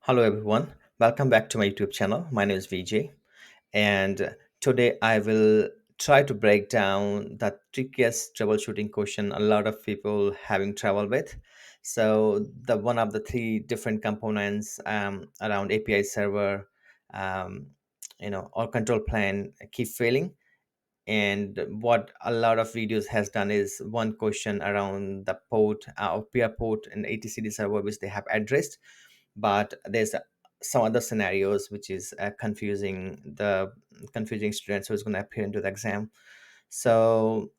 Hello everyone, welcome back to my YouTube channel. My name is VJ, and today I will try to break down the trickiest troubleshooting question a lot of people having trouble with. So the one of the three different components around API server, um, or control plan keep failing. And what a lot of videos has done is one question around the port or peer port and ATCD server which they have addressed, but there's some other scenarios which is confusing students who's going to appear into the exam. So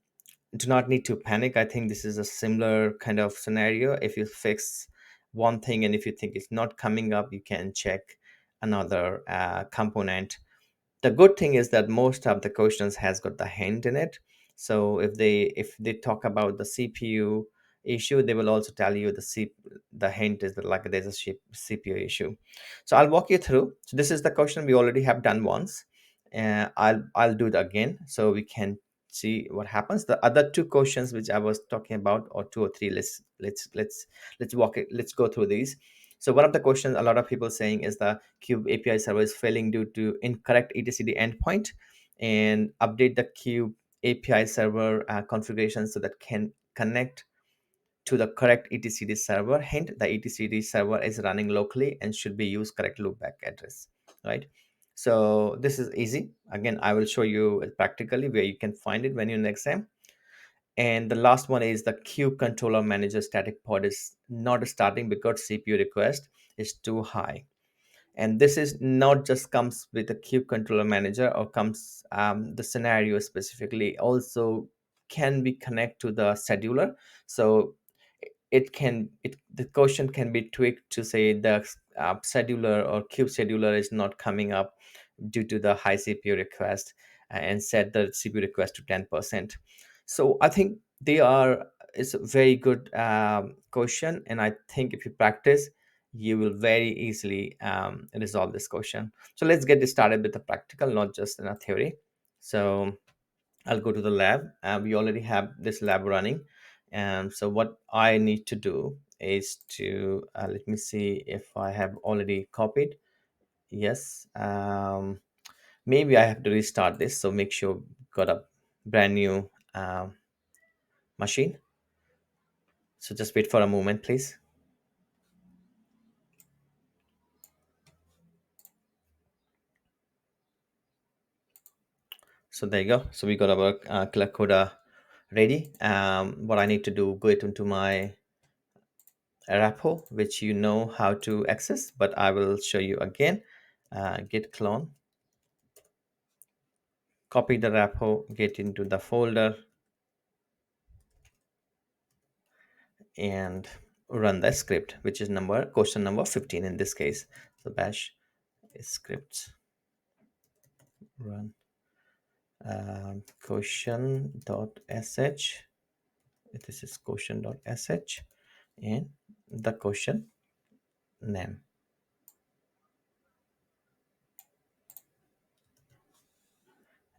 do not need to panic. I think this is a similar kind of scenario. If you fix one thing and if you think it's not coming up, you can check another component. The good thing is that most of the questions has got the hint in it. So if they talk about the CPU issue, they will also tell you the hint is that like there's a CPU issue. So I'll walk you through. So this is the question we already have done once, and I'll do it again so we can see what happens. The other two questions which I was talking about, or two or three, let's go through these. So one of the questions a lot of people saying is the Kube API server is failing due to incorrect etcd endpoint, and update the Kube API server configuration so that can connect to the correct etcd server. Hint: the etcd server is running locally and should be used correct loopback address, right? So this is easy. Again, I will show you practically where you can find it when you're in exam. And the last one is the kube-controller-manager static pod is not starting because CPU request is too high. And this is not just comes with a kube-controller-manager, or comes the scenario specifically also can be connect to the scheduler. So the question can be tweaked to say the scheduler or kube scheduler is not coming up due to the high CPU request, and set the CPU request to 10%. So I think they are it's a very good question, and I think if you practice, you will very easily resolve this question. So let's get started with the practical, not just in a theory. So I'll go to the lab. We already have this lab running. And so what I need to do is to let me see if I have already copied. Yes. Maybe I have to restart this. So make sure got a brand new machine. So just wait for a moment, please. So there you go. So we got our Kalakoda ready. What I need to do, go it into my repo, which you know how to access, but I will show you again. Git clone, copy the repo, get into the folder, and run the script, which is question number 15 in this case. So bash scripts run question.sh. This is question.sh and the question name,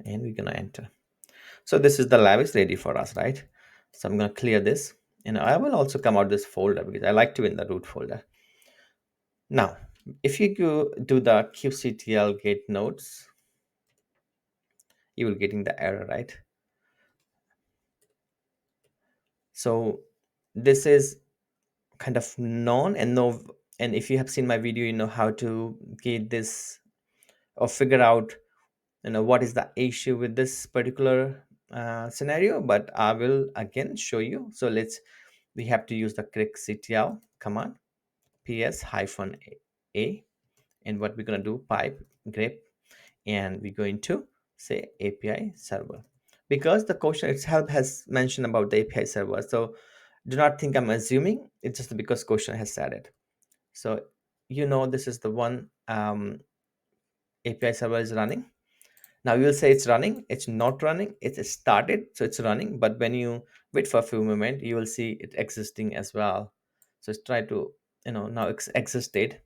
and we're gonna enter. So this is the lab is ready for us, right? So I'm gonna clear this, and I will also come out this folder because I like to in the root folder. Now, if you go do the kubectl get nodes, you will getting the error, right? So this is kind of known and no, and if you have seen my video, you know how to get this or figure out what is the issue with this particular scenario. But I will again show you. So we have to use the kube-ctl command, ps hyphen a, and what we're going to do, pipe grep, and we're going to say API server, because the question itself has mentioned about the API server. So do not think I'm assuming, it's just because question has said it. So this is the one API server is running. Now you will say it's running, it's not running, it's started, so it's running, but when you wait for a few moments, you will see it existing as well. So it's try to now existed.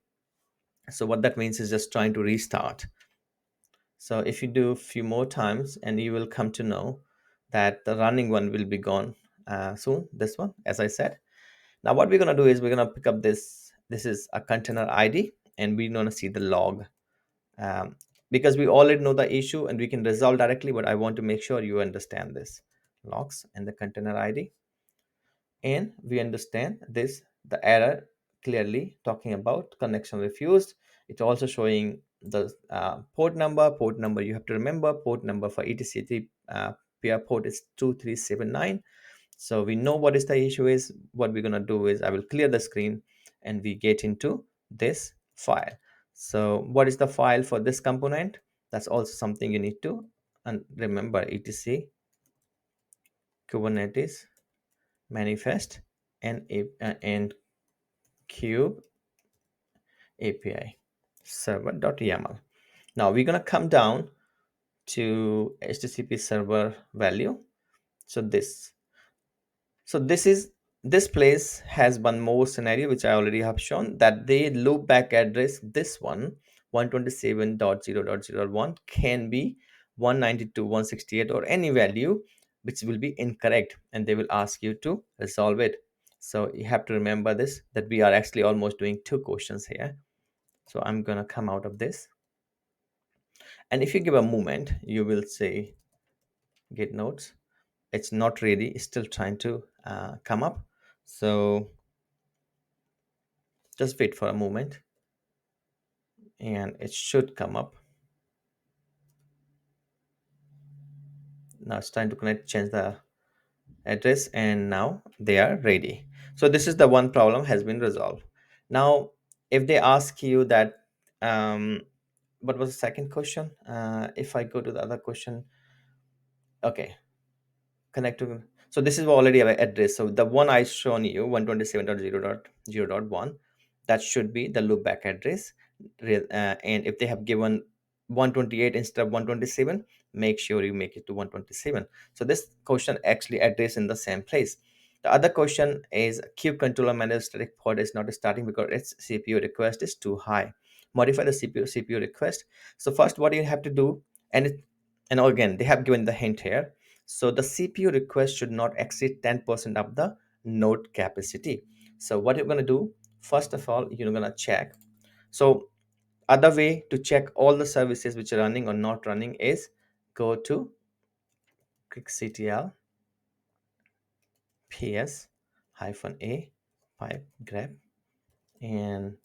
So what that means is just trying to restart. So if you do a few more times, and you will come to know that the running one will be gone soon, this one, as I said. Now what we're going to do is we're going to pick up this is a container ID, and we want to see the log, um, because we already know the issue and we can resolve directly, but I want to make sure you understand this. Logs and the container ID, and we understand this, the error clearly talking about connection refused. It's also showing the port number you have to remember. Port number for etc peer port is 2379. So we know what is the issue is. What we're going to do is I will clear the screen and we get into this file. So what is the file for this component? That's also something you need to remember. Etc kubernetes manifest and kube api server.yaml. Now we're going to come down to http server value. So this place has one more scenario which I already have shown, that the loopback address, this one 127.0.0.1 can be 192.168 or any value which will be incorrect, and they will ask you to resolve it. So you have to remember this, that we are actually almost doing two questions here. So I'm gonna come out of this, and if you give a moment you will say get notes. It's not ready, it's still trying to come up. So just wait for a moment and it should come up. Now it's trying to connect, change the address, and now they are ready. So this is the one problem has been resolved. Now if they ask you that what was the second question, if I go to the other question, okay, connect to, so this is already our address. So the one I shown you 127.0.0.1, that should be the loopback address. And if they have given 128 instead of 127, make sure you make it to 127. So this question actually address in the same place. The other question is kube-controller-manager static pod is not starting because its cpu request is too high. Modify the cpu request. So first what you have to do, and again they have given the hint here. So the CPU request should not exceed 10% of the node capacity. So what you're going to do, first of all, you're going to check. So other way to check all the services which are running or not running is go to quickctl ps-a pipe grep, and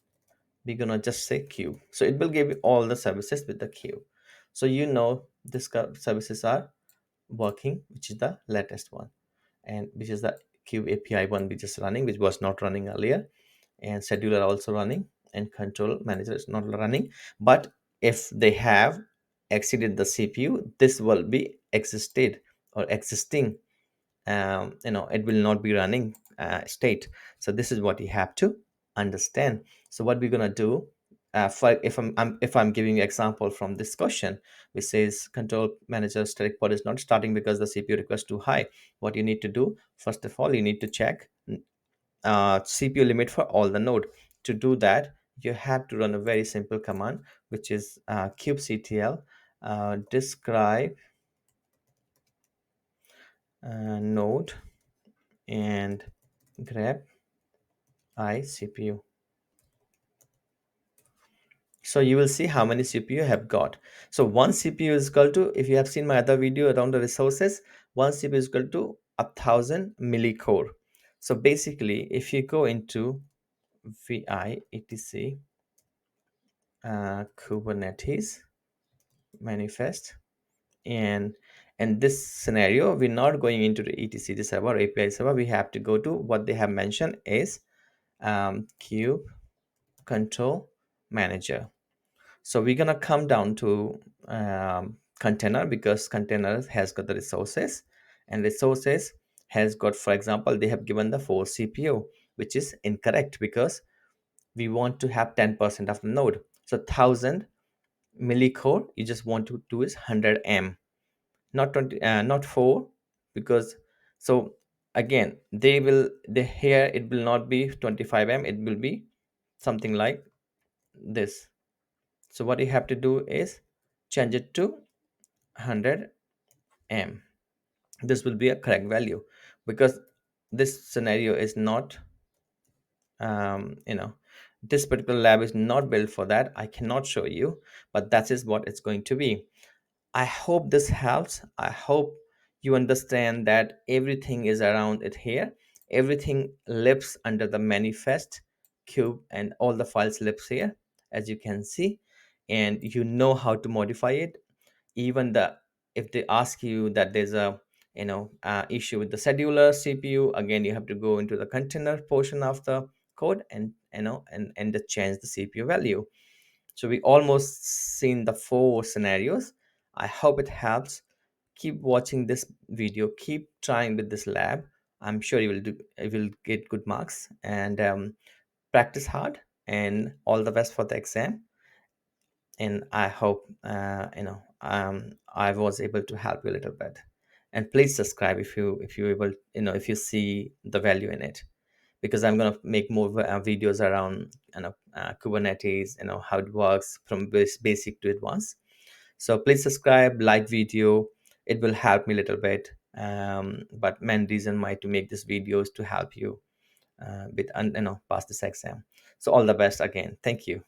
we're gonna just say queue. So it will give you all the services with the queue. So you know this services are working, which is the latest one, and which is the kube api one which is running, which was not running earlier, and scheduler also running, and control manager is not running. But if they have exceeded the cpu, this will be existed or existing, it will not be running state. So this is what you have to understand. So what we're gonna do, for if I'm giving you example from this question which says control manager static pod is not starting because the cpu request too high, what you need to do, first of all you need to check cpu limit for all the node. To do that you have to run a very simple command, which is kubectl describe node and grab cpu. So you will see how many cpu have got. So one cpu is equal to, if you have seen my other video around the resources, one cpu is equal to 1000 millicore. So basically if you go into vi etc kubernetes manifest, and in this scenario we're not going into the etc server api server, we have to go to what they have mentioned is kube control manager. So we're gonna come down to container, because container has got the resources, and resources has got, for example, they have given the 4 cpu, which is incorrect because we want to have 10% of the node. So 1000 millicore you just want to do is 100 m, not 20, not 4, because so again they here it will not be 25 m, it will be something like this. So what you have to do is change it to 100 m. This will be a correct value, because this scenario is not um, you know This particular lab is not built for that. I cannot show you, but that is what it's going to be. I hope this helps. I hope you understand that everything is around it here. Everything lives under the manifest cube, and all the files lives here, as you can see, and you know how to modify it. Even the, if they ask you that there's a issue with the scheduler CPU, again you have to go into the container portion of the code and and just change the CPU value. So we almost seen the four scenarios. I hope it helps. Keep watching this video, keep trying with this lab. I'm sure you will get good marks, and practice hard, and all the best for the exam. And I hope I was able to help you a little bit. And please subscribe if you able, if you see the value in it, because I'm going to make more videos around Kubernetes, how it works from basic to advanced. So please subscribe, like video. It will help me a little bit. But main reason why to make this video is to help you with pass this exam. So all the best again. Thank you.